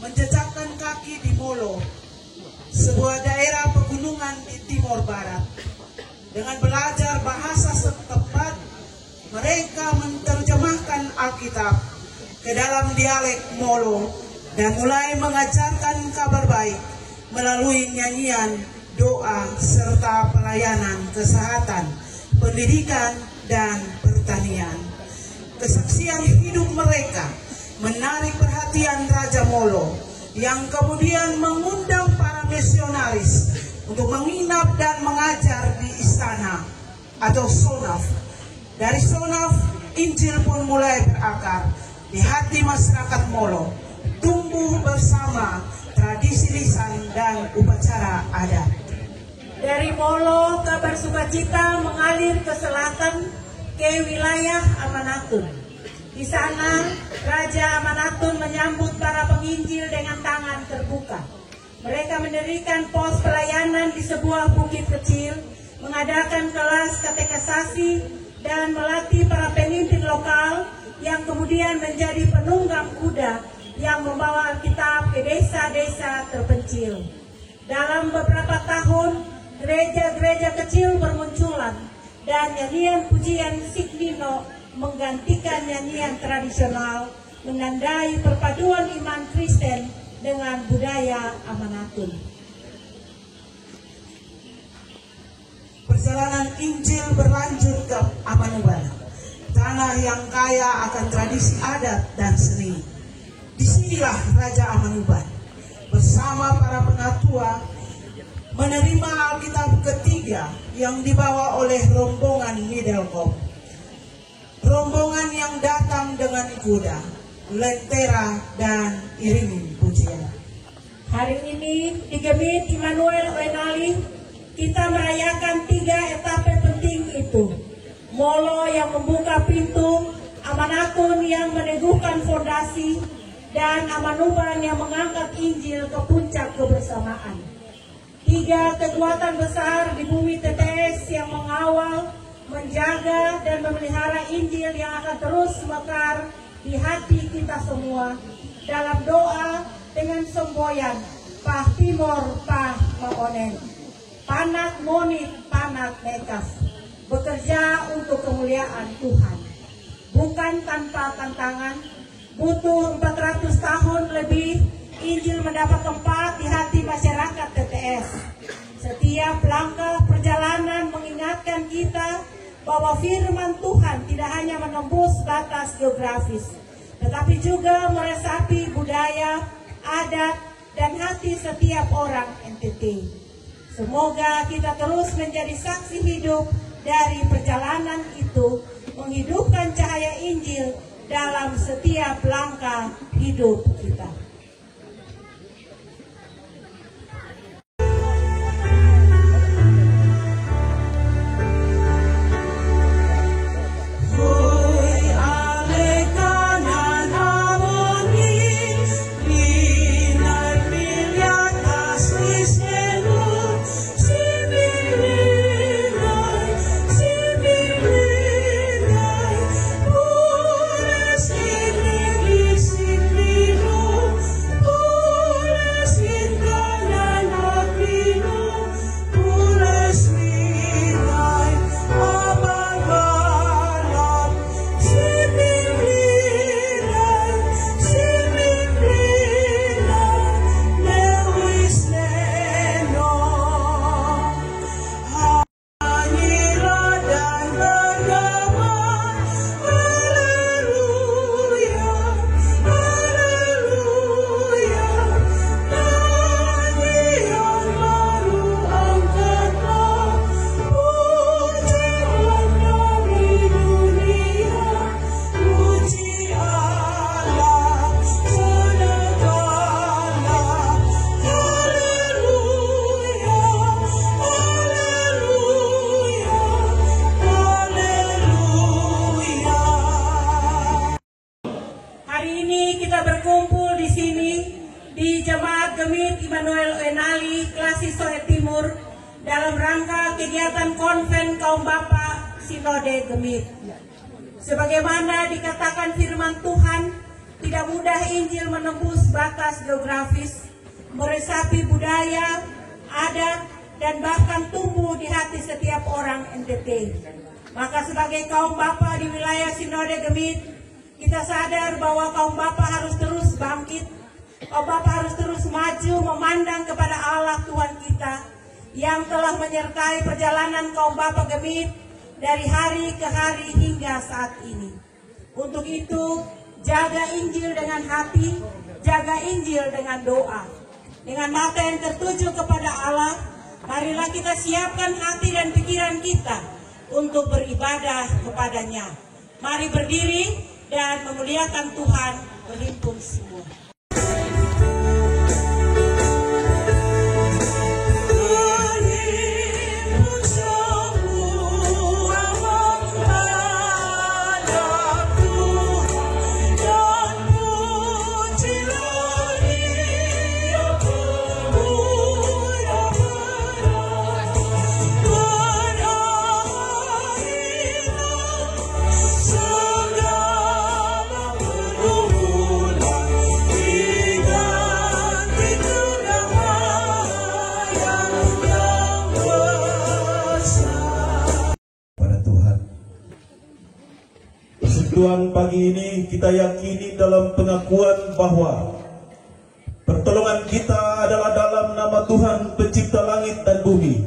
menjejakkan kaki di Molo, sebuah daerah pegunungan di Timur Barat. Dengan belajar bahasa setempat, mereka menerjemahkan Alkitab ke dalam dialek Molo dan mulai mengajarkan kabar baik melalui nyanyian, doa, serta pelayanan kesehatan, pendidikan, dan pertanian. Kesaksian hidup mereka menarik perhatian Raja Molo yang kemudian mengundang para misionaris untuk menginap dan mengajar di istana atau Sonaf. Dari Sonaf, Injil pun mulai berakar di hati masyarakat Molo, tumbuh bersama tradisi lisan dan upacara adat. Dari Molo, kabar sukacita mengalir ke selatan ke wilayah Amanatun. Di sana, Raja Amanatun menyambut para penginjil dengan tangan terbuka. Mereka mendirikan pos pelayanan di sebuah bukit kecil, mengadakan kelas katekisasi, dan melatih para pemimpin lokal yang kemudian menjadi penunggang kuda yang membawa Alkitab ke desa-desa terpencil. Dalam beberapa tahun, gereja-gereja kecil bermunculan dan nyanyian pujian Signino menggantikan nyanyian tradisional, menandai perpaduan iman Kristen dengan budaya Amanatun. Perjalanan Injil berlanjut ke Amanuban, tanah yang kaya akan tradisi adat dan seni. Disinilah Raja Amanuban bersama para penatua menerima Alkitab ketiga yang dibawa oleh rombongan Middelkoop. Rombongan yang datang dengan kuda, lentera, dan iringan pujian. Hari ini di Gemit Immanuel Oenali kita merayakan 3 etape penting itu. Molo yang membuka pintu, Amanatun yang meneguhkan fondasi, dan Amanuban yang mengangkat Injil ke puncak kebersamaan. 3 kekuatan besar di bumi TTS yang mengawal, menjaga, dan memelihara Injil yang akan terus mekar di hati kita semua dalam doa dengan semboyan Pah Timor Pah Maonen, Panat Monit Panat Mekas, bekerja untuk kemuliaan Tuhan. Bukan tanpa tantangan, butuh 400 tahun lebih Injil mendapat tempat di hati masyarakat TTS. Setiap langkah perjalanan mengingatkan kita bahwa firman Tuhan tidak hanya menembus batas geografis, tetapi juga meresapi budaya, adat, dan hati setiap orang NTT. Semoga kita terus menjadi saksi hidup dari perjalanan itu, menghidupkan cahaya Injil dalam setiap langkah hidup kita. Gemit Immanuel Oenali Klasisoe Timur dalam rangka kegiatan Konven Kaum Bapa Sinode Gemit. Sebagaimana dikatakan firman Tuhan, tidak mudah Injil menembus batas geografis, meresapi budaya, adat, dan bahkan tumbuh di hati setiap orang NTT. Maka sebagai kaum bapa di wilayah Sinode Gemit, kita sadar bahwa kaum bapa harus terus bangkit, kaum bapa harus terus maju memandang kepada Allah Tuhan kita yang telah menyertai perjalanan kaum bapa Gemit dari hari ke hari hingga saat ini. Untuk itu, jaga Injil dengan hati, jaga Injil dengan doa. Dengan mata yang tertuju kepada Allah, marilah kita siapkan hati dan pikiran kita untuk beribadah kepadanya. Mari berdiri dan memuliakan Tuhan berhimpun semua. Tuhan, pagi ini kita yakini dalam pengakuan bahwa pertolongan kita adalah dalam nama Tuhan pencipta langit dan bumi.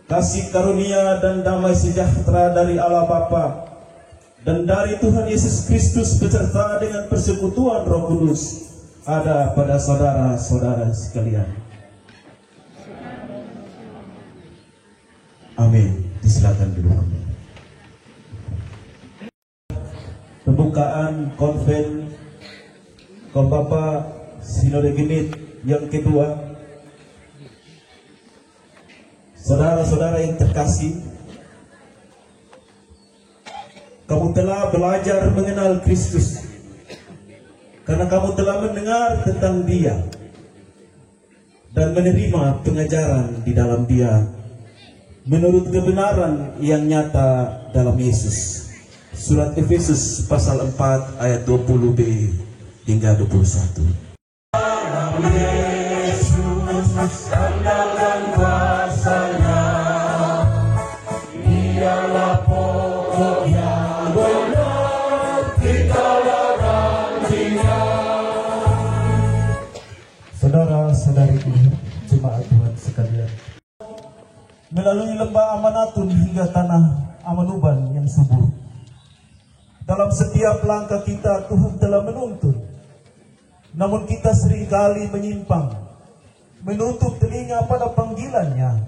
Kasih karunia dan damai sejahtera dari Allah Bapa dan dari Tuhan Yesus Kristus beserta dengan persekutuan Roh Kudus ada pada saudara-saudara sekalian. Amin. Disilakan dulu. Pembukaan konven kaum bapa Sinode Gemit yang kedua. Saudara-saudara yang terkasih, kamu telah belajar mengenal Kristus karena kamu telah mendengar tentang Dia dan menerima pengajaran di dalam Dia menurut kebenaran yang nyata dalam Yesus. Surat Efesus pasal 4 ayat 20b hingga 21. Yesus andalkan kuasa-Nya, Dialah pokok yang benar, kita rantinya. Saudara-saudariku, jemaat Tuhan sekalian, melalui lembah Amanatun hingga tanah Amanuban yang subur, dalam setiap langkah kita Tuhan telah menuntun. Namun kita seringkali menyimpang, menutup telinga pada panggilannya,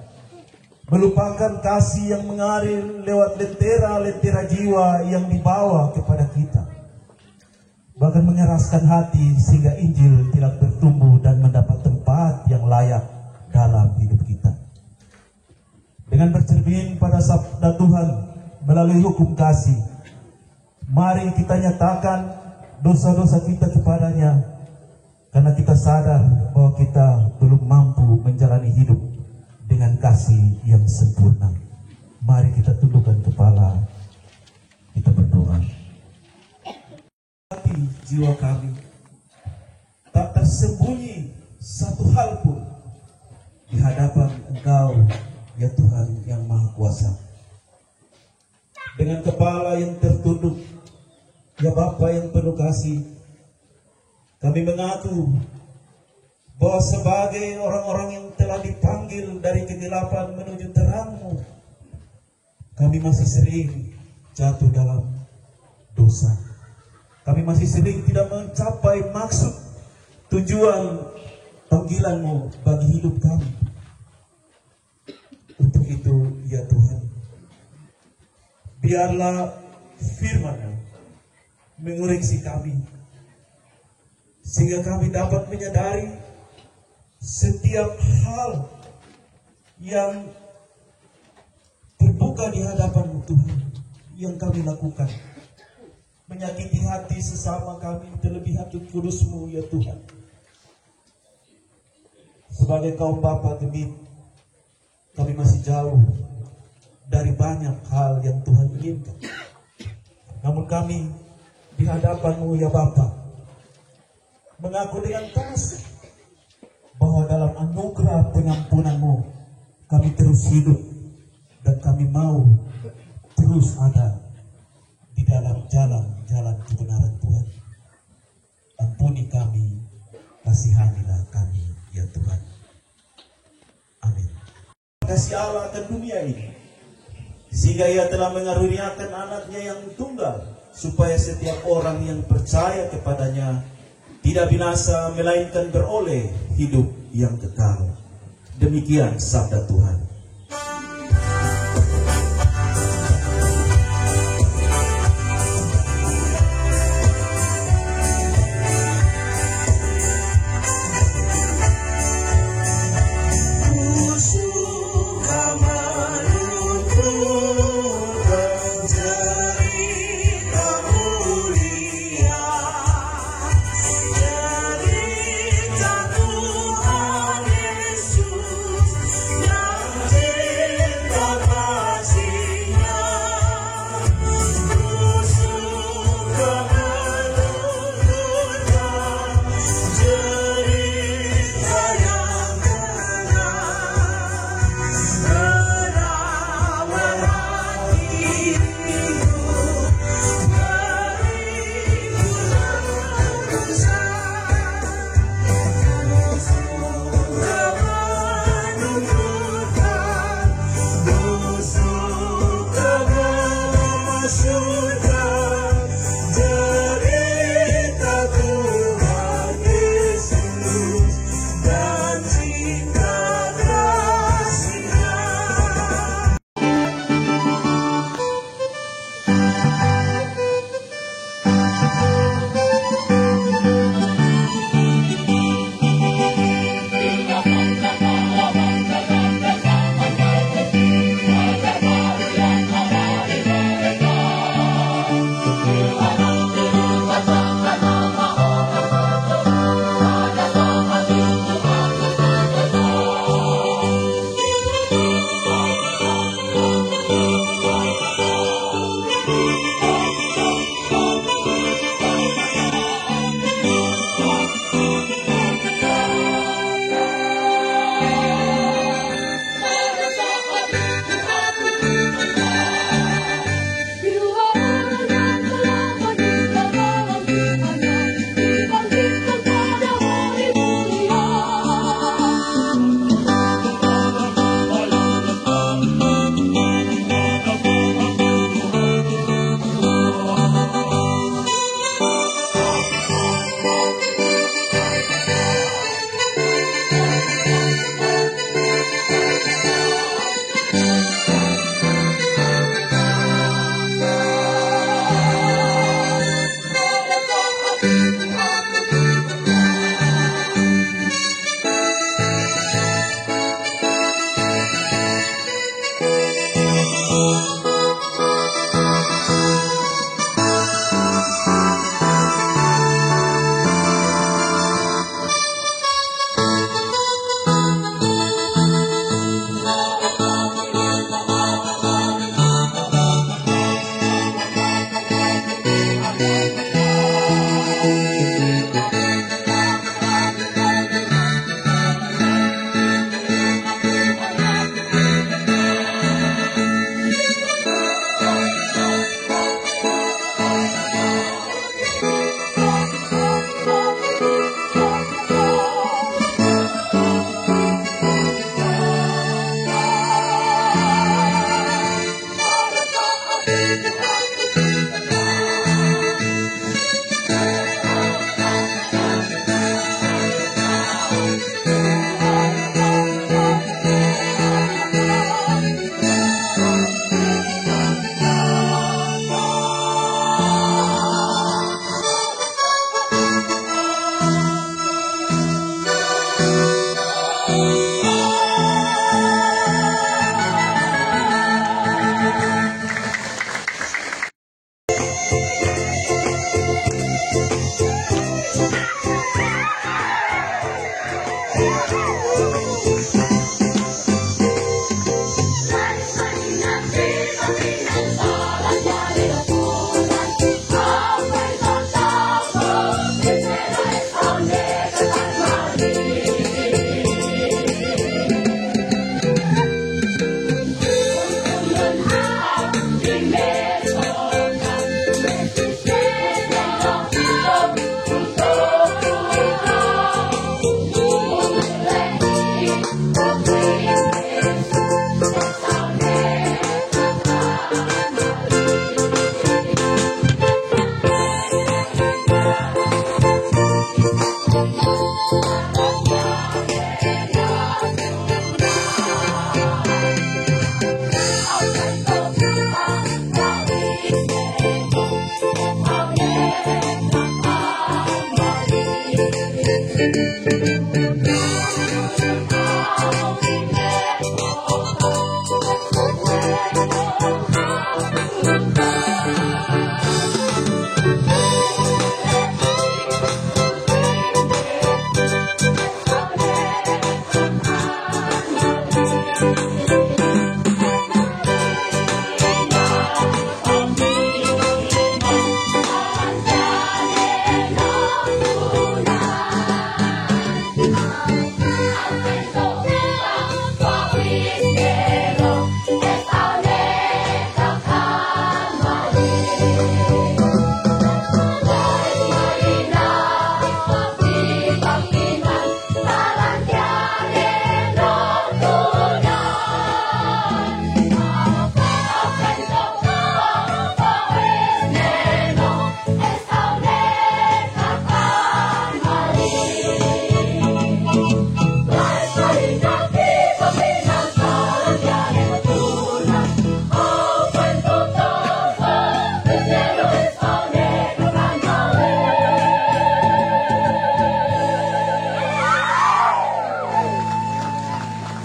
melupakan kasih yang mengalir lewat lentera-lentera jiwa yang dibawa kepada kita, bahkan mengeraskan hati sehingga Injil tidak bertumbuh dan mendapat tempat yang layak dalam hidup kita. Dengan bercermin pada sabda Tuhan melalui hukum kasih, mari kita nyatakan dosa-dosa kita kepadanya, karena kita sadar bahwa kita belum mampu menjalani hidup dengan kasih yang sempurna. Mari kita tundukkan kepala, kita berdoa. Hati jiwa kami tak tersembunyi satu hal pun di hadapan Engkau, ya Tuhan yang Maha Kuasa. Dengan kepala yang tertunduk, ya Bapa yang penuh kasih, kami mengaku bahwa sebagai orang-orang yang telah dipanggil dari kegelapan menuju terang-Mu, kami masih sering jatuh dalam dosa. Kami masih sering tidak mencapai maksud tujuan panggilan-Mu bagi hidup kami. Untuk itu, ya Tuhan, biarlah firman-Mu mengoreksi kami, sehingga kami dapat menyadari setiap hal yang terbuka di hadapan-Mu Tuhan yang kami lakukan menyakiti hati sesama kami, terlebih hati kudus-Mu ya Tuhan. Sebagai kaum bapa Gemit, kami masih jauh dari banyak hal yang Tuhan inginkan. Namun kami di hadapan-Mu ya Bapa mengaku dengan keras bahwa dalam anugerah pengampunan-Mu kami terus hidup dan kami mau terus ada di dalam jalan-jalan kebenaran Tuhan. Ampuni kami, kasihanilah kami ya Tuhan. Amin. Kasih Allah akan dunia ini, sehingga Ia telah mengaruniakan anaknya yang tunggal, supaya setiap orang yang percaya kepadanya tidak binasa, melainkan beroleh hidup yang kekal. Demikian sabda Tuhan.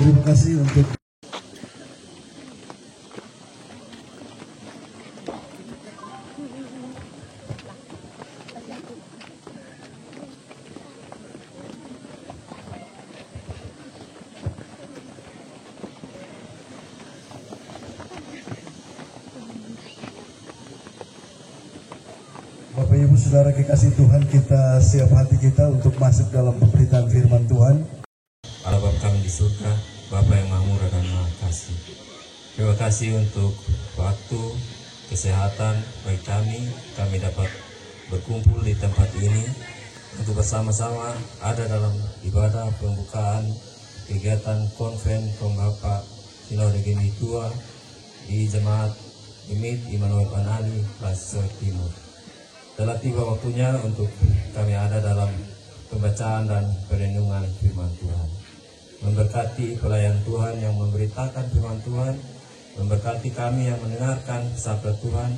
Terima kasih untuk Bapak Ibu Saudara kekasih Tuhan, kita siap hati kita untuk masuk dalam pemberitaan firman Tuhan. Allah Bapa kami di surga, Bapa yang Maha Murah dan Maha Kasih. Terima kasih untuk waktu, kesehatan bagi kami dapat berkumpul di tempat ini untuk bersama-sama ada dalam ibadah pembukaan kegiatan konven Pembapa Sinode Gemit 2 di Jemaat Gemit Immanuel Panali, Plaza Timur. Telah tiba waktunya untuk kami ada dalam pembacaan dan perenungan firman Tuhan. Memberkati pelayan Tuhan yang memberitakan firman Tuhan, memberkati kami yang mendengarkan sabda Tuhan.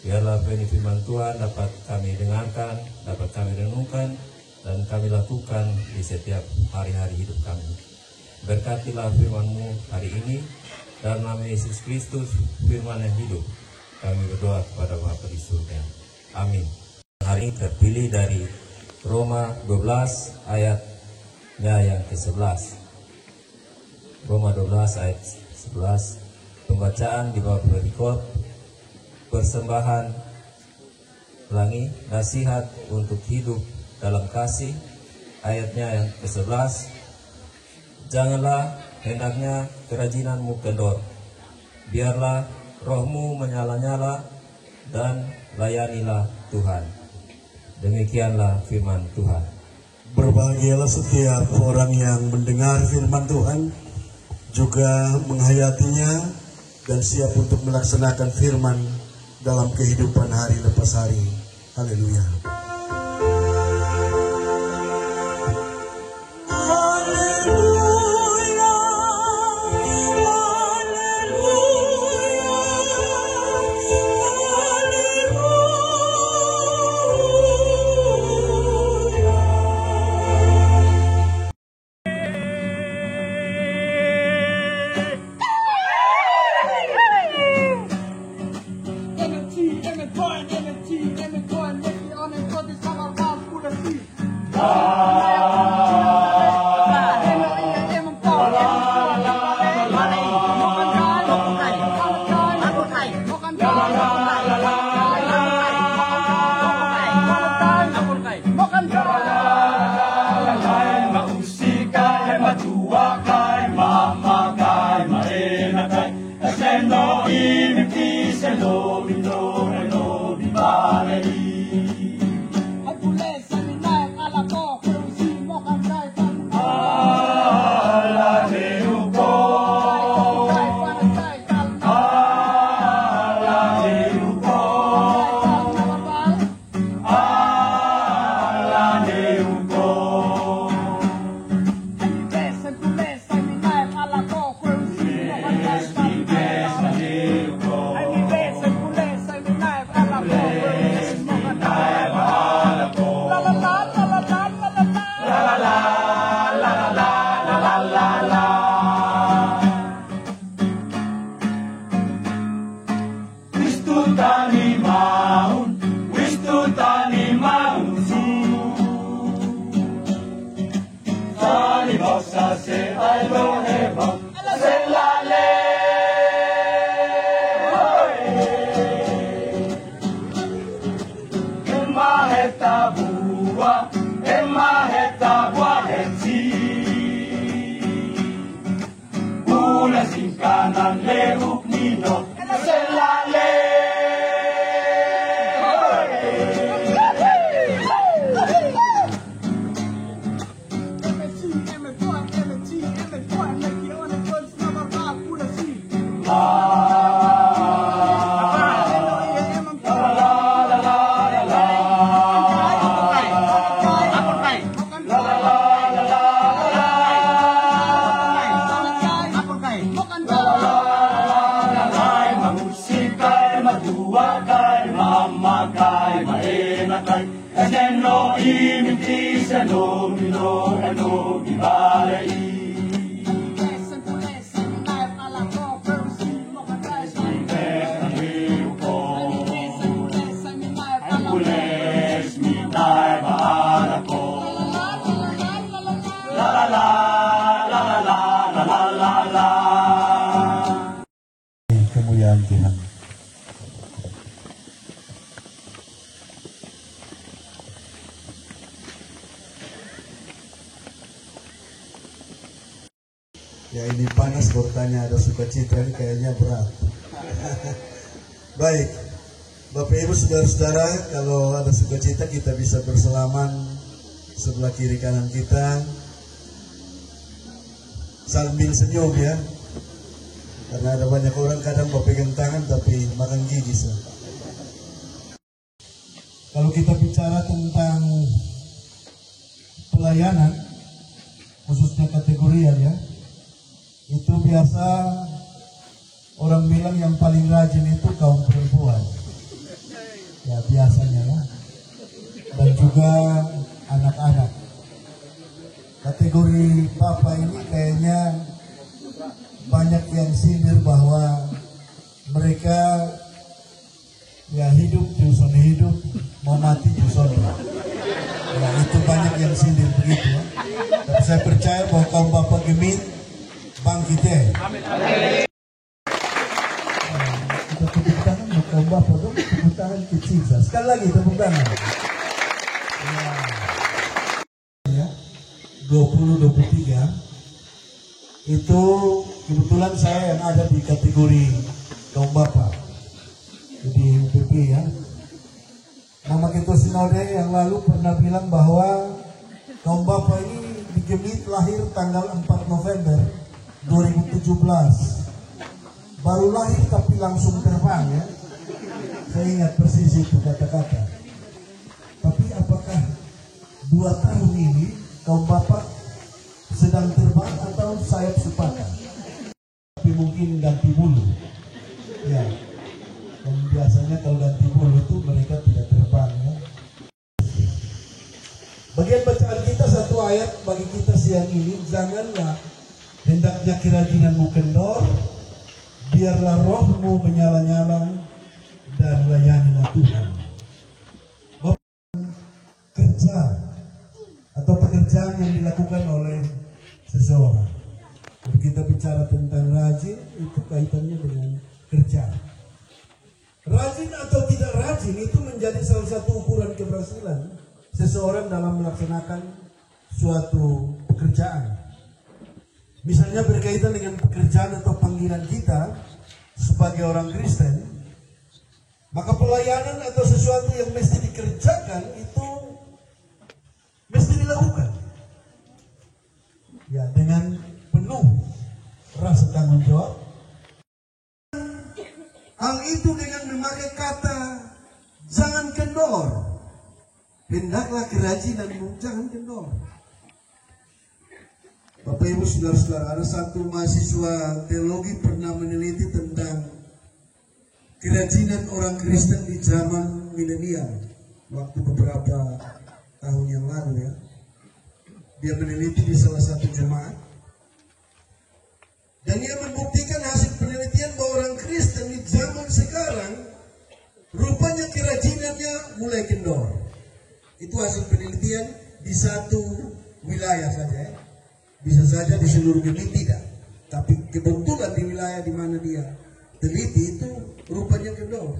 Biarlah firman Tuhan dapat kami dengarkan, dapat kami renungkan, dan kami lakukan di setiap hari-hari hidup kami. Berkatilah firman-Mu hari ini, dalam nama Yesus Kristus, firman yang hidup. Kami berdoa kepada Bapa di surga. Amin. Hari ini terpilih dari Roma 12 ayatnya yang ke-11. Roma 12 ayat 11, pembacaan di bawah perikop persembahan pelangi, nasihat untuk hidup dalam kasih, ayatnya yang ke-11. Janganlah hendaknya kerajinanmu kendor, biarlah rohmu menyala-nyala dan layanilah Tuhan. Demikianlah firman Tuhan. Berbahagialah setiap orang yang mendengar firman Tuhan, juga menghayatinya dan siap untuk melaksanakan firman dalam kehidupan hari lepas hari. Haleluya. NFT, NFT, NFT, NFT, Kemuliaan Tuhan. Ya ini panas bertanya ada sukacita ini kayaknya berat. Baik, Bapak Ibu saudara-saudara, kalau ada sukacita kita bisa bersalaman sebelah kiri kanan kita sambil senyum ya. Karena ada banyak orang kadang berpegang tangan tapi makan gigi. Kalau kita bicara tentang pelayanan, khususnya kategorial ya, itu biasa orang bilang yang paling rajin itu kaum perempuan. Ya biasanya ya. Dan juga anak-anak. Kategori papa ini kayaknya banyak yang sindir bahwa mereka ya hidup justru hidup, mau mati justru. Ya itu banyak yang sindir begitu ya. Tapi saya percaya bahwa kaum bapak gemit bangkit ya. Kita tepuk tangan untuk kaum bapak dong, tepuk tangan kecil. Sekali lagi tepuk tangan. Ya, 2023 itu kebetulan saya yang ada di kategori kaum bapak jadi UPP ya. Nama Ketua Sinode yang lalu pernah bilang bahwa kaum bapak ini di Gemit lahir tanggal 4 November 2017, baru lahir tapi langsung terbang ya. Saya ingat persis itu kata-kata. Tapi apakah 2 tahun ini kaum bapak sedang terbang atau sayap sepakat? Tapi mungkin ganti bulu ya. Dan biasanya kalau ganti bulu itu mereka tidak terbang ya. Bagian bacaan kita satu ayat bagi kita siang ini, janganlah hendaknya kerajinanmu kendor, biarlah rohmu menyala-nyala dan layanilah Tuhan. Kerja atau pekerjaan yang dilakukan oleh seseorang. Kalau kita bicara tentang rajin, itu kaitannya dengan kerja. Rajin atau tidak rajin itu menjadi salah satu ukuran keberhasilan seseorang dalam melaksanakan suatu pekerjaan. Misalnya berkaitan dengan pekerjaan atau panggilan kita sebagai orang Kristen, maka pelayanan atau sesuatu yang mesti dikerjakan itu mesti dilakukan ya dengan penuh rasa tanggung jawab. Hal itu dengan memakai kata jangan kendor, hendaklah kerajinanmu jangan kendor. Bapak Ibu saudara-saudara, ada satu mahasiswa teologi pernah meneliti tentang kerajinan orang Kristen di zaman milenial waktu beberapa tahun yang lalu ya. Dia meneliti di salah satu jemaat dan dia membuktikan hasil penelitian bahwa orang Kristen di zaman sekarang rupanya kerajinannya mulai kendor. Itu hasil penelitian di satu wilayah saja ya. Bisa saja di seluruh Gemit tidak. Tapi kebetulan di wilayah di mana dia teliti itu rupanya kendor.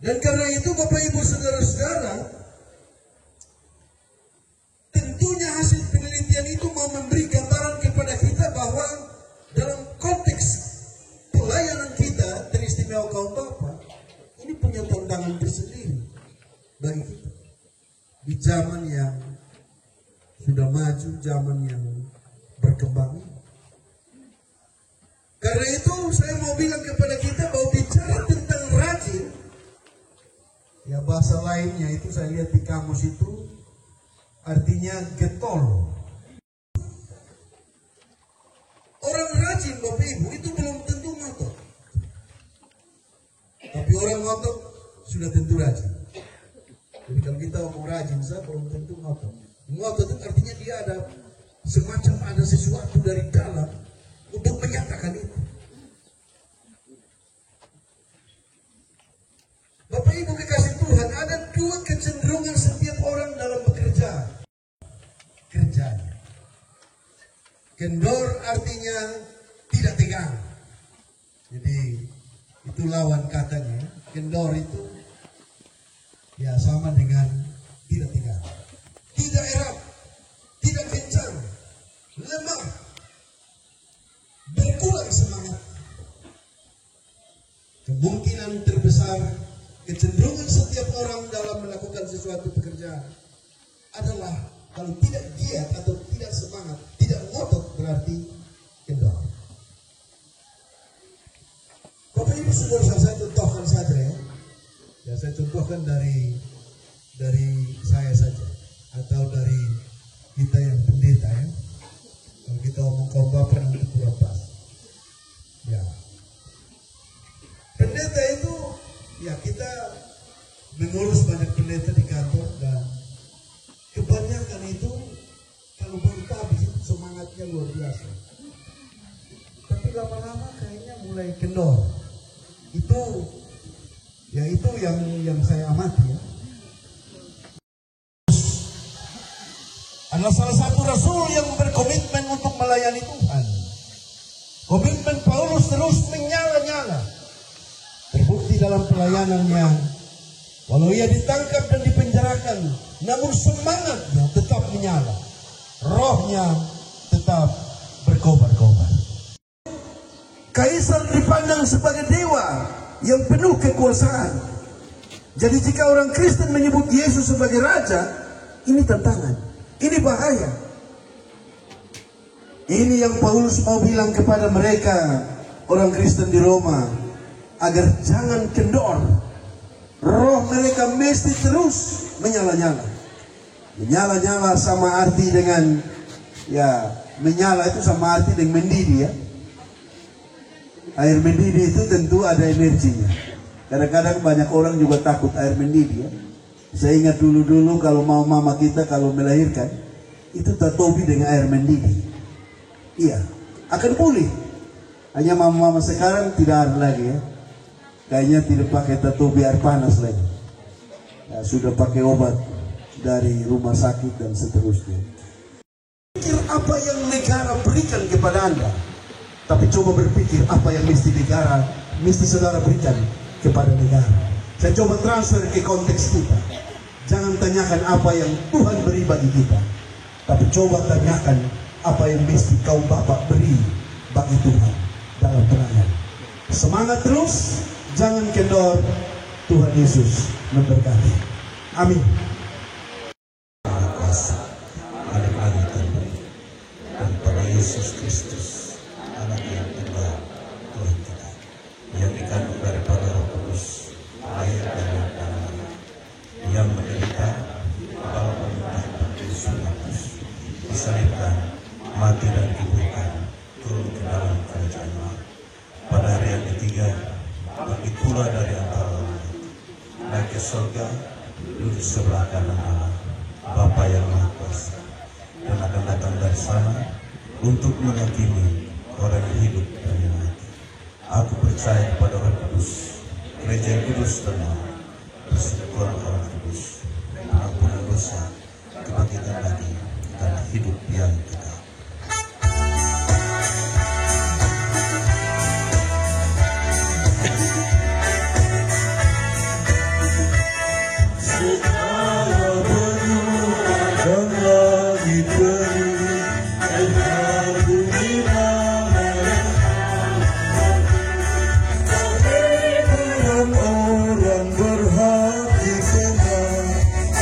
Dan karena itu Bapak Ibu Saudara-saudara, tentunya hasil penelitian itu mau memberi gambaran kepada kita bahwa dalam konteks pelayanan kita teristimewa kaum Bapa, ini punya tantangan tersendiri bagi kita. Di zaman yang sudah maju, zaman yang berkembang. Karena itu saya mau bilang kepada kita bahwa bicara tentang rajin, ya bahasa lainnya itu saya lihat di kamus itu artinya getol. Orang rajin Bapak Ibu itu belum tentu ngotot. Tapi orang ngotot sudah tentu rajin. Jadi kalau kita mau rajin saya belum tentu ngotot. Ngotot itu artinya dia ada semacam ada sesuatu dari dalam untuk menyatakan itu. Bapak Ibu kekasih Tuhan, ada dua kecenderungan setiap orang dalam bekerja. Kerjanya. Kendor artinya tidak tegang. Jadi itu lawan katanya. Kendor itu ya sama dengan tidak tegang. Tidak erat, tidak kencang, lemah, berkurang semangat. Kemungkinan terbesar kecenderungan setiap orang dalam melakukan sesuatu pekerjaan adalah kalau tidak giat atau tidak semangat, tidak ngotot berarti kendor. Bapak Ibu Saudara, saya contohkan saja ya. Ya saya contohkan dari saya saja atau dari kita yang pendeta ya. Kalau kita ngomong kaum Bapak nanti kurang pas. Ya. Pendeta itu ya kita mengurus banyak pendeta di kantor dan kebanyakan itu kalau baru habis itu semangatnya luar biasa. Tapi lama-lama kayaknya mulai kendor. Itu yang saya amati ya. Adalah salah satu rasul yang berkomitmen untuk melayani Tuhan. Komitmen Paulus terus menyala-nyala. Terbukti dalam pelayanannya. Walau ia ditangkap dan dipenjarakan, namun semangatnya tetap menyala. Rohnya tetap berkobar-kobar. Kaisar dipandang sebagai dewa yang penuh kekuasaan. Jadi jika orang Kristen menyebut Yesus sebagai raja, ini tantangan. Ini bahaya. Ini yang Paulus mau bilang kepada mereka, orang Kristen di Roma, agar jangan kendor. Roh mereka mesti terus menyala-nyala. Menyala-nyala sama arti dengan, ya menyala itu sama arti dengan mendidih ya. Air mendidih itu tentu ada energinya. Kadang-kadang banyak orang juga takut air mendidih ya. Saya ingat dulu-dulu kalau mau mama kita kalau melahirkan, itu tatobi dengan air mendidih. Iya, akan pulih. Hanya mama-mama sekarang tidak ada lagi ya. Kayaknya tidak pakai tatobi air panas lagi. Ya, sudah pakai obat dari rumah sakit dan seterusnya. Pikir apa yang negara berikan kepada Anda. Tapi coba berpikir apa yang mesti saudara berikan kepada negara. Saya coba transfer ke konteks kita. Jangan tanyakan apa yang Tuhan beri bagi kita, tapi coba tanyakan apa yang mesti kaum Bapak beri bagi Tuhan dalam pelayanan. Semangat terus, jangan kendor. Tuhan Yesus memberkati. Amin. Adik-adik dan pada Yesus Kristus, anak yang tunggal Tuhan kita, yang dikandung daripada Roh Kudus, lahir dari kanan, yang menderita dalam perintah Pontius Pilatus, disalibkan, mati dan dikuburkan, turun ke dalam kerajaan Allah. Pada hari yang ketiga, bangkit pula dari antara orang, naik ke surga, duduk di sebelah kanan Allah, Bapa yang Maha Kuasa, dan akan datang dari sana untuk menghakimi orang yang hidup dan yang mati. Aku percaya kepada Roh Kudus, gereja yang kudus dan persekutuan orang kudus, pengampunan dosa, kebangkitan lagi, dan hidup yang kekal.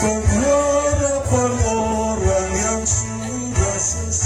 Pengharapan orang yang sudah selesai.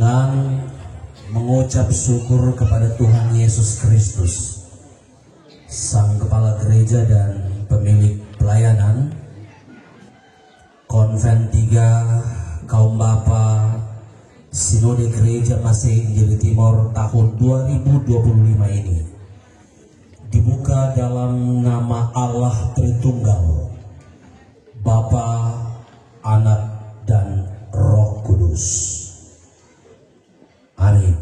ulang mengucap syukur kepada Tuhan Yesus Kristus, Sang Kepala Gereja dan pemilik pelayanan Konven 3 Kaum Bapa Sinode Gereja Masehi Injili Timor tahun 2025 ini dibuka dalam nama Allah Tritunggal, Bapa, Anak, dan Roh Kudus. Amin.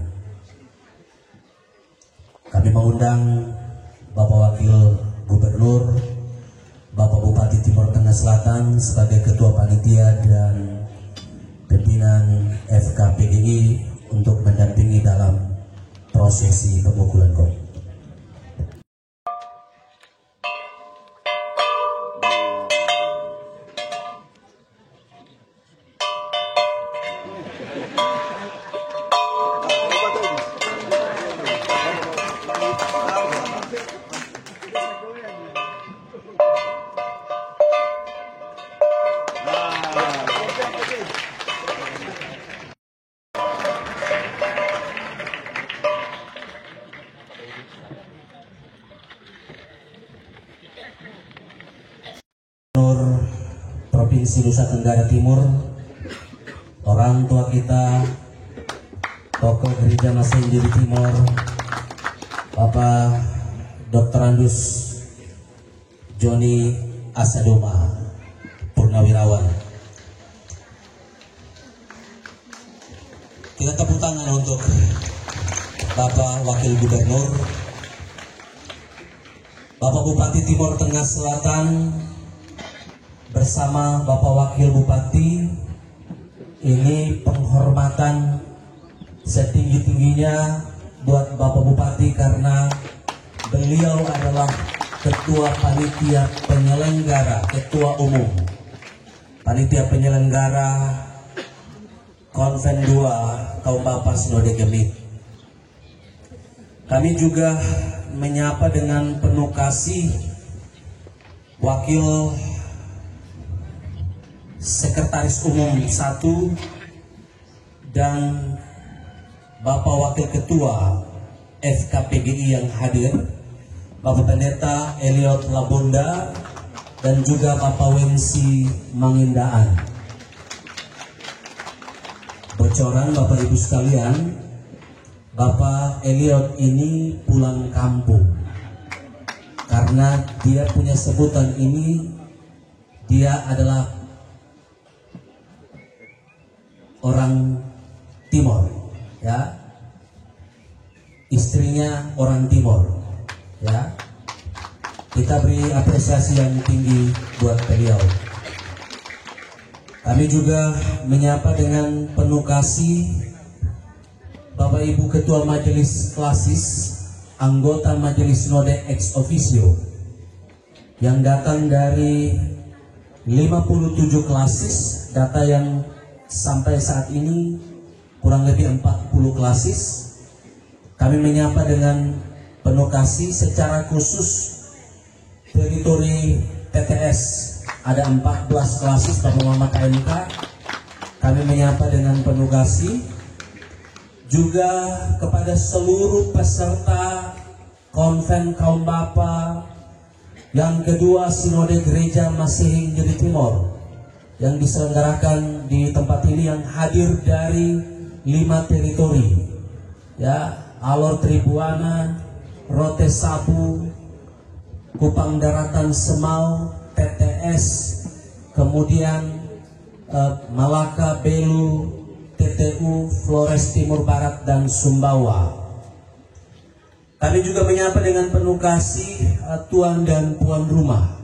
Kami mengundang Bapak Wakil Gubernur, Bapak Bupati Timor Tengah Selatan sebagai Ketua Panitia dan pimpinan FKPGI untuk mendampingi dalam prosesi pemukulan gong. Provinsi Nusa Tenggara Timur, orang tua kita, tokoh Gereja Masehi Injili Timor, Bapak Dr. Andus Joni Asadoma Purnawirawan. Kita tepuk tangan untuk Bapak Wakil Gubernur, Bapak Bupati Timor Tengah Selatan bersama Bapak Wakil Bupati. Ini penghormatan setinggi-tingginya buat Bapak Bupati karena beliau adalah Ketua Panitia Penyelenggara, Ketua Umum Panitia Penyelenggara Konven 2 Kaum Bapa Sinode Gemit. Kami juga menyapa dengan penuh kasih Wakil Sekretaris Umum 1 dan Bapak Wakil Ketua FKPGI yang hadir, Bapak Pendeta Eliot Labonda dan juga Bapak Wensi Mangindaan. Bocoran Bapak Ibu sekalian, Bapak Eliot ini pulang kampung karena dia punya sebutan ini, dia adalah orang Timor, ya, istrinya orang Timor, ya. Kita beri apresiasi yang tinggi buat beliau. Kami juga menyapa dengan penuh kasih Bapak Ibu Ketua Majelis Klasis, anggota Majelis Sinode ex officio yang datang dari 57 klasis, data yang sampai saat ini kurang lebih 40 klasis. Kami menyapa dengan penuh kasih. Secara khusus teritori TTS ada 14 klasis Bapak Mama KMK. Kami menyapa dengan penuh kasih juga kepada seluruh peserta Konven Kaum Bapa yang kedua Sinode Gereja Masehi Injili Timor yang diselenggarakan di tempat ini, yang hadir dari 5 teritori, ya, Alor Tribuana, Rote Sapu, Kupang Daratan Semau, TTS, kemudian Malaka, Belu, TTU, Flores Timur Barat, dan Sumbawa. Kami juga menyapa dengan penuh kasih tuan dan puan rumah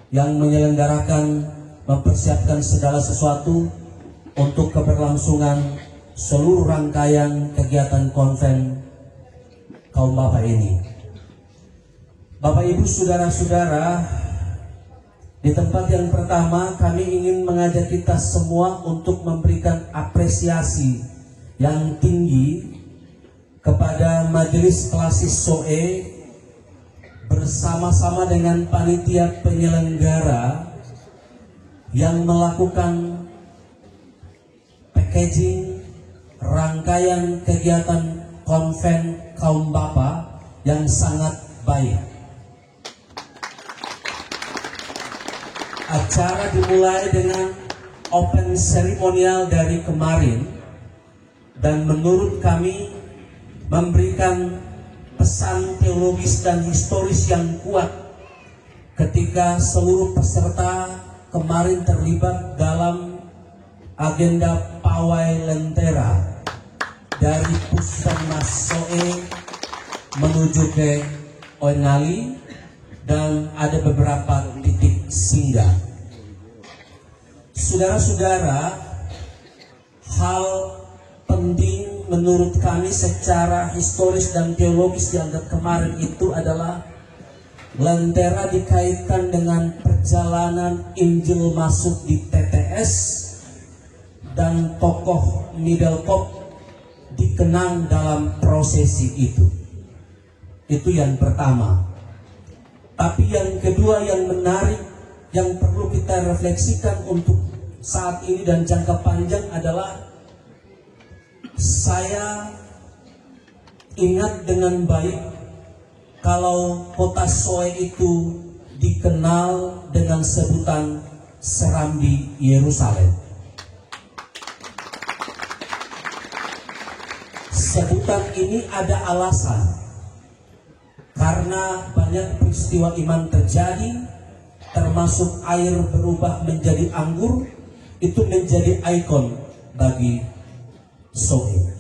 yang menyelenggarakan, mempersiapkan segala sesuatu untuk keberlangsungan seluruh rangkaian kegiatan Konven Kaum Bapa ini. Bapak Ibu saudara-saudara, di tempat yang pertama kami ingin mengajak kita semua untuk memberikan apresiasi yang tinggi kepada Majelis Klasis SOE bersama-sama dengan panitia penyelenggara yang melakukan packaging, rangkaian kegiatan konven kaum bapa yang sangat baik. Acara dimulai dengan open seremonial dari kemarin, dan menurut kami memberikan pesan teologis dan historis yang kuat ketika seluruh peserta kemarin terlibat dalam agenda pawai lentera dari Puskesmas Soe menuju ke Oenali, dan ada beberapa titik singgah. Saudara-saudara, hal penting menurut kami secara historis dan teologis dianggap kemarin itu adalah lentera dikaitkan dengan perjalanan Injil masuk di TTS, dan tokoh Middelkoop dikenang dalam prosesi itu. Itu yang pertama. Tapi yang kedua yang menarik, yang perlu kita refleksikan untuk saat ini dan jangka panjang adalah, saya ingat dengan baik kalau kota Soe itu dikenal dengan sebutan Serambi Yerusalem. Sebutan ini ada alasan, karena banyak peristiwa iman terjadi, termasuk air berubah menjadi anggur, itu menjadi ikon bagi Soe.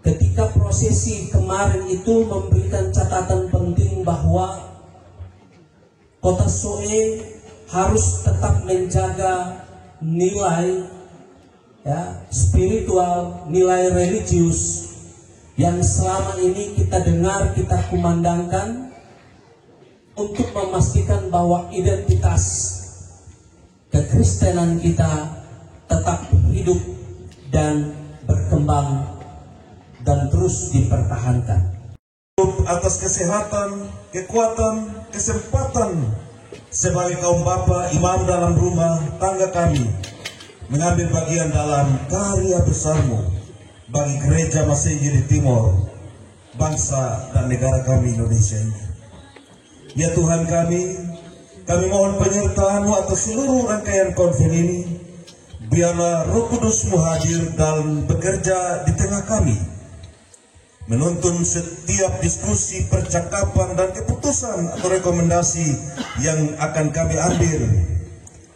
Ketika prosesi kemarin itu memberikan catatan penting bahwa kota Soe harus tetap menjaga nilai spiritual, nilai religius yang selama ini kita dengar, kita kumandangkan, untuk memastikan bahwa identitas kekristenan kita tetap hidup dan berkembang dan terus dipertahankan. Atas kesehatan, kekuatan, kesempatan sebagai kaum bapa, imam dalam rumah tangga kami, mengambil bagian dalam karya besarmu bagi gereja Masenjiri Timor, bangsa dan negara kami Indonesia ini. Ya Tuhan kami mohon penyertaan-Mu atas seluruh rangkaian konven ini. Biarlah Roh Kudus-Mu hadir dan bekerja di tengah kami, menuntun setiap diskusi, percakapan, dan keputusan atau rekomendasi yang akan kami ambil,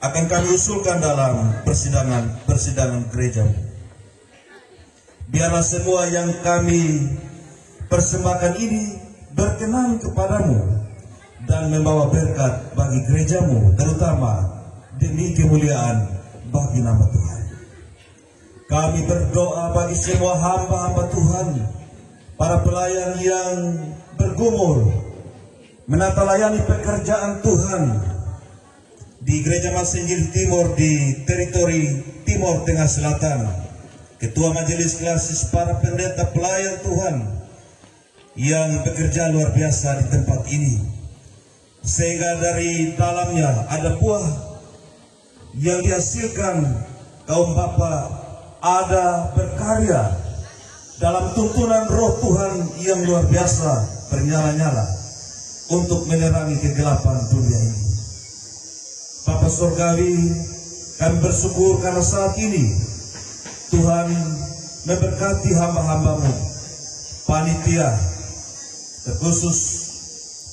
akan kami usulkan dalam persidangan gereja. Biarlah semua yang kami persembahkan ini berkenan kepadamu dan membawa berkat bagi gerejamu, terutama demi kemuliaan bagi nama Tuhan. Kami berdoa bagi semua hamba-hamba Tuhan, para pelayan yang bergumul menata layani pekerjaan Tuhan di Gereja Masenjiri Timor di teritori Timor Tengah Selatan, Ketua Majelis Klasis, para pendeta pelayan Tuhan yang bekerja luar biasa di tempat ini, sehingga dari dalamnya ada buah yang dihasilkan kaum bapa, ada berkarya dalam tuntunan Roh Tuhan yang luar biasa bernyala-nyala untuk menerangi kegelapan dunia ini. Bapa Surgawi, kami bersyukur karena saat ini Tuhan memberkati hamba-hamba-Mu, panitia, terkhusus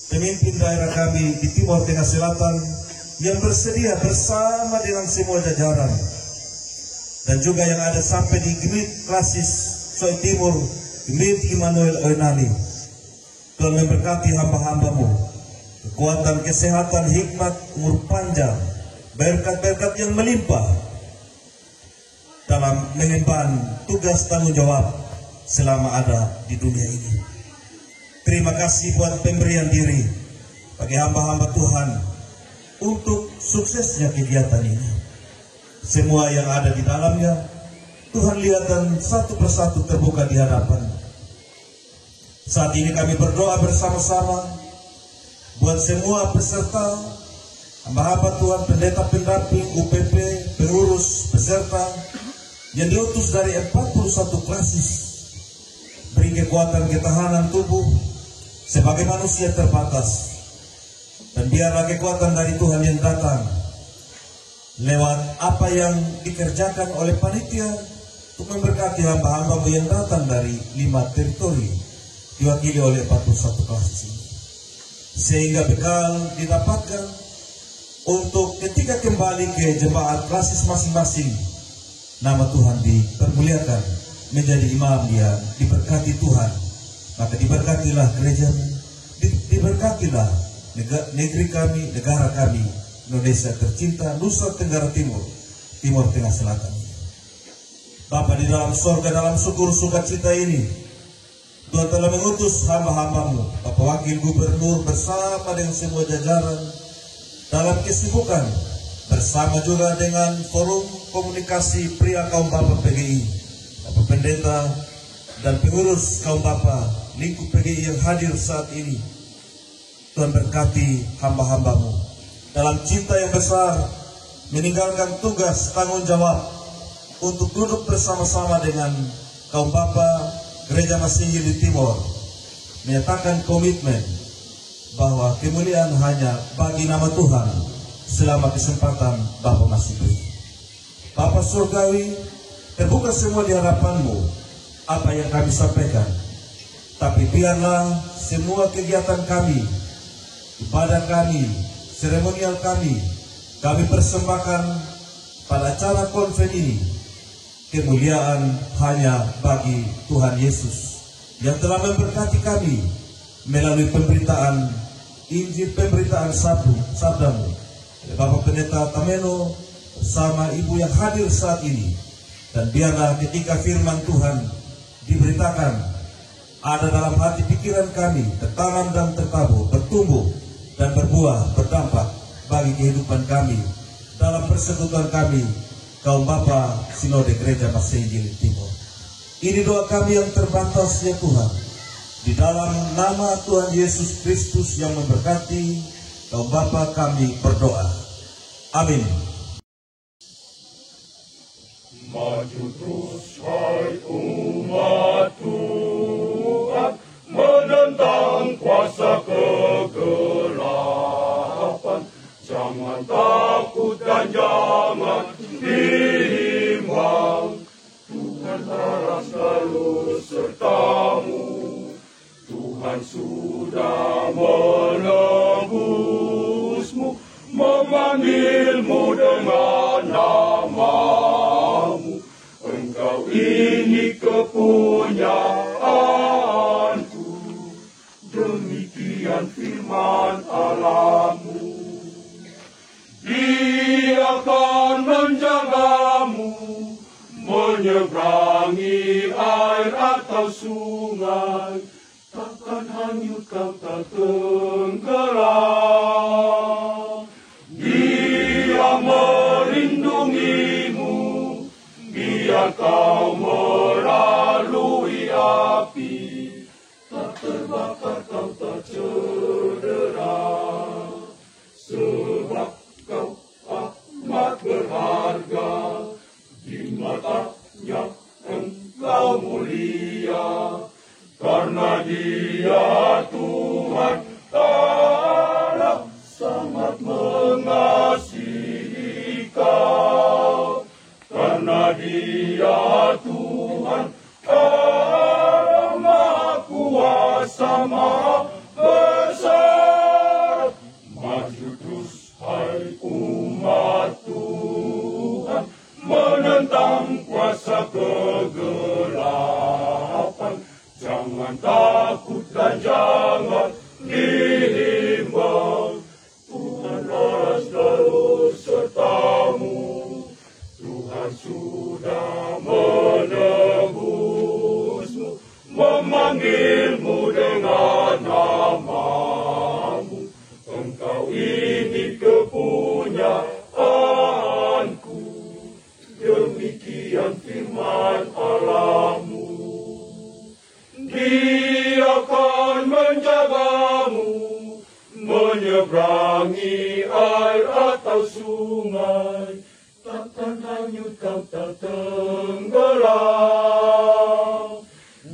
pemimpin daerah kami di Timor Tengah Selatan yang bersedia bersama dengan semua jajaran, dan juga yang ada sampai di Gemit Klasis Soe Timur, Gemit Immanuel Oenali. Tuhan memberkati hamba-hamba-Mu, kekuatan, kesehatan, hikmat, umur panjang, berkat-berkat yang melimpah dalam mengemban tugas tanggung jawab selama ada di dunia ini. Terima kasih buat pemberian diri bagi hamba-hamba Tuhan untuk suksesnya kegiatan ini. Semua yang ada di dalamnya Tuhan lihat dan satu persatu terbuka di hadapan. Saat ini kami berdoa bersama-sama buat semua peserta, hamba-hamba Tuhan, pendeta pendamping, UPP, pengurus, peserta, yang diutus dari 41 klasis, beri kekuatan ketahanan tubuh sebagai manusia terbatas, dan biarlah kekuatan dari Tuhan yang datang lewat apa yang dikerjakan oleh panitia untuk memberkati hamba-hambamu yang datang dari 5 teritori diwakili oleh 41 klasis ini, sehingga bekal didapatkan untuk ketika kembali ke jemaat klasis masing-masing, nama Tuhan dipermuliakan, menjadi imam yang diberkati Tuhan. Maka diberkatilah gereja, diberkatilah negeri kami, negara kami, Indonesia tercinta, Nusa Tenggara Timur, Timur Tengah Selatan. Bapa di dalam sorga, dalam syukur sukacita ini, Tuhan telah mengutus hamba-hambamu, Bapak Wakil Gubernur bersama dengan semua jajaran dalam kesibukan, bersama juga dengan forum komunikasi pria kaum Bapak PGI, Bapak Pendeta dan pengurus kaum Bapak lingkup PGI yang hadir saat ini. Tuhan berkati hamba-hambamu dalam cinta yang besar, meninggalkan tugas tanggung jawab untuk duduk bersama-sama dengan kaum Bapak Gereja Masinggil di Timor, menyatakan komitmen bahwa kemuliaan hanya bagi nama Tuhan selama kesempatan Bapa masih beri. Bapa surgawi, terbuka semua di hadapanmu apa yang kami sampaikan, tapi biarlah semua kegiatan kami, ibadah kami, seremonial kami persembahkan pada acara konven ini. Kemuliaan hanya bagi Tuhan Yesus yang telah memberkati kami melalui pemberitaan Injil, pemberitaan sabdamu, Bapak Pendeta Tameno bersama Ibu yang hadir saat ini. Dan biarlah ketika firman Tuhan diberitakan, ada dalam hati pikiran kami, tertanam dan tertabur, bertumbuh dan berbuah, berdampak bagi kehidupan kami dalam persekutuan kami, kaum Bapa Sinode Gereja Masinggil Timur. Ini doa kami yang terbatas ya Tuhan, di dalam nama Tuhan Yesus Kristus yang memberkati, kaum Bapa kami berdoa. Amin. Maju terus hai umat Tuhan, menentang kuasa kegelapan. Jangan takut dan jangan bimbang, Tuhan Allah selalu sertamu. Tuhan sudah menebusmu, memanggilmu dengan namamu. Engkau ini kepunyaanku, demikian firman Allahmu. Dia akan menjagamu, menyeberangi air atau sungai, takkan hanyut kau tak tenggelam. Dia melindungimu, biar kau melalui api, tak terbakar kau tak cedera. Sebab kau amat berharga, di matanya engkau mulia, karena Dia Tuhan Allah sangat mengasihi kau. Karena Dia Tuhan Allah Maha Kuasa, Maha Besar. Maju terus hai umat Tuhan, menentang kuasa kegelapan. Jangan takut dan jangan bimbang, Tuhan Allah selalu sertamu. Tuhan sudah menebusmu, memanggilmu dengan namamu. Engkau ini kepunyaanku, demikian firman Allahmu. Dia akan menjagamu, menyeberangi air atau sungai, takkan hanyut kau tak tenggelam.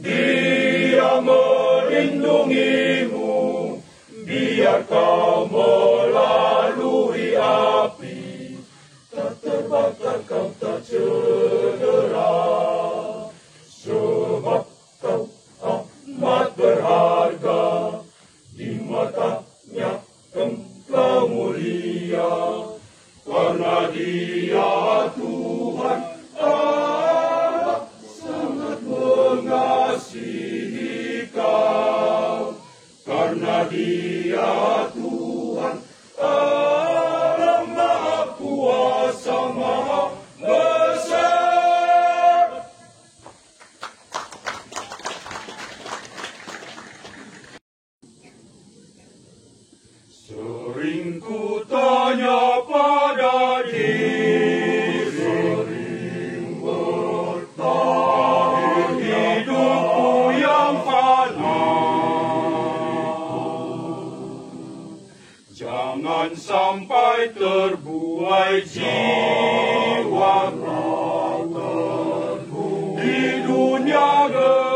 Dia melindungimu, biar kau melalui api, tak terbakar kau tak cedera, sebab kau amat berharga di matanya engkau mulia, karena Dia Tuhan Allah sangat mengasihi kau, karena Dia Tuhan Allah Maha Kuasa Maha Besar. Sering ku tanya pada diri, sering bertanya hidupku yang fana. Jangan sampai terbuai jiwa di dunia gemerlap.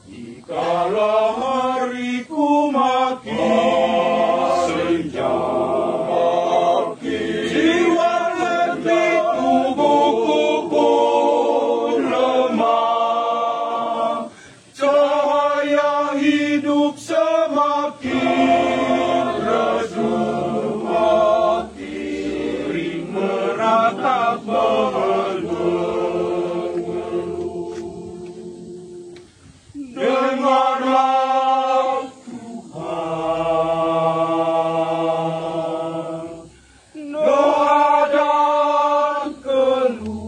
Dikala hariku makin senja, jiwa letih, tubuhku pun lemah, cahaya hidup semakin redup mati, ring meratap mengeluh. Dengarlah Tuhan doa dan keluh,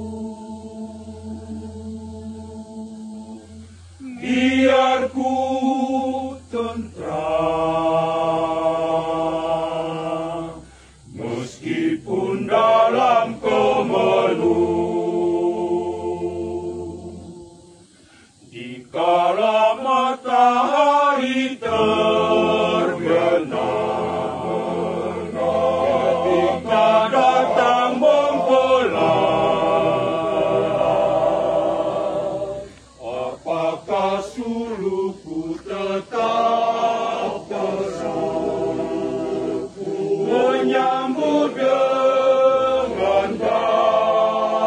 biar ku tentram meskipun dalam kemeluh. Dikala matahari terbenam, ketika datang mempelai, apakah sulukku tetap bersamaku, menyambut dengan baik?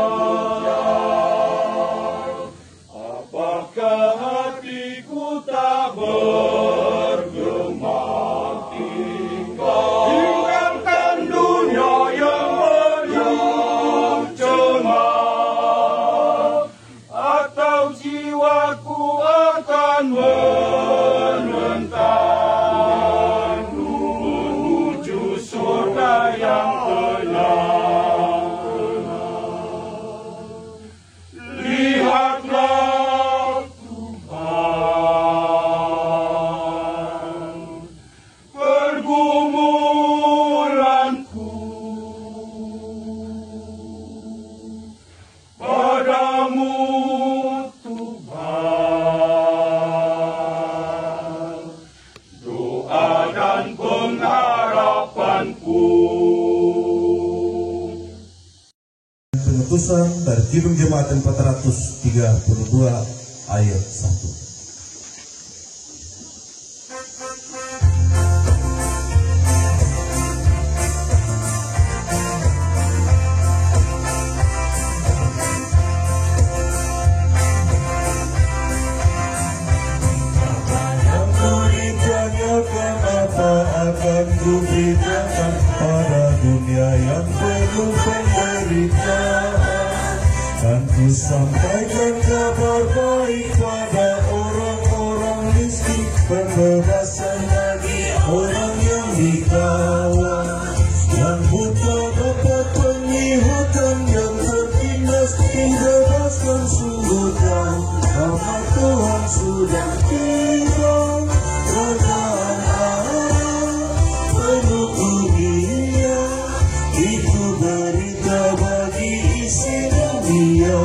Apakah hatiku tak bergema tinggalkan dunia yang penuh cemas, atau jiwaku akan menentang menuju surga yang tenang? Lihatlah Tuhan pergumulanku, padamu Tuhan doa dan pengharapanku. Pengutusan dari Kidung Jemaat 432 ayat 1. Akan kuberitakan pada dunia yang penuh penderitaan, dan ku sampaikan kabar baik pada orang-orang miskin, pembebasan bagi orang yang dikawal, yang buta dapat penglihatan, yang tertindas dibebaskan. Sungguh jauh rahmat Tuhan sudah tiba, kerajaan Allah penuh dunia, itu berita bagi isi dunia.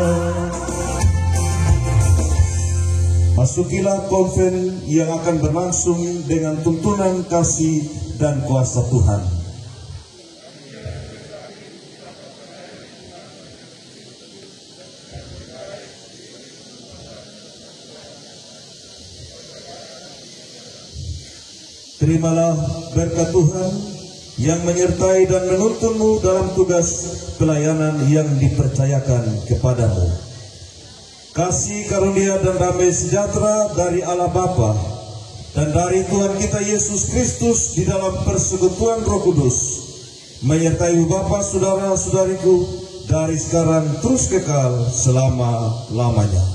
Masukilah konven yang akan berlangsung dengan tuntunan kasih dan kuasa Tuhan. Terimalah berkat Tuhan yang menyertai dan menuntunmu dalam tugas pelayanan yang dipercayakan kepadamu. Kasih karunia dan damai sejahtera dari Allah Bapa dan dari Tuhan kita Yesus Kristus di dalam persekutuan Roh Kudus menyertai Bapak, saudara-saudariku dari sekarang terus kekal selama-lamanya.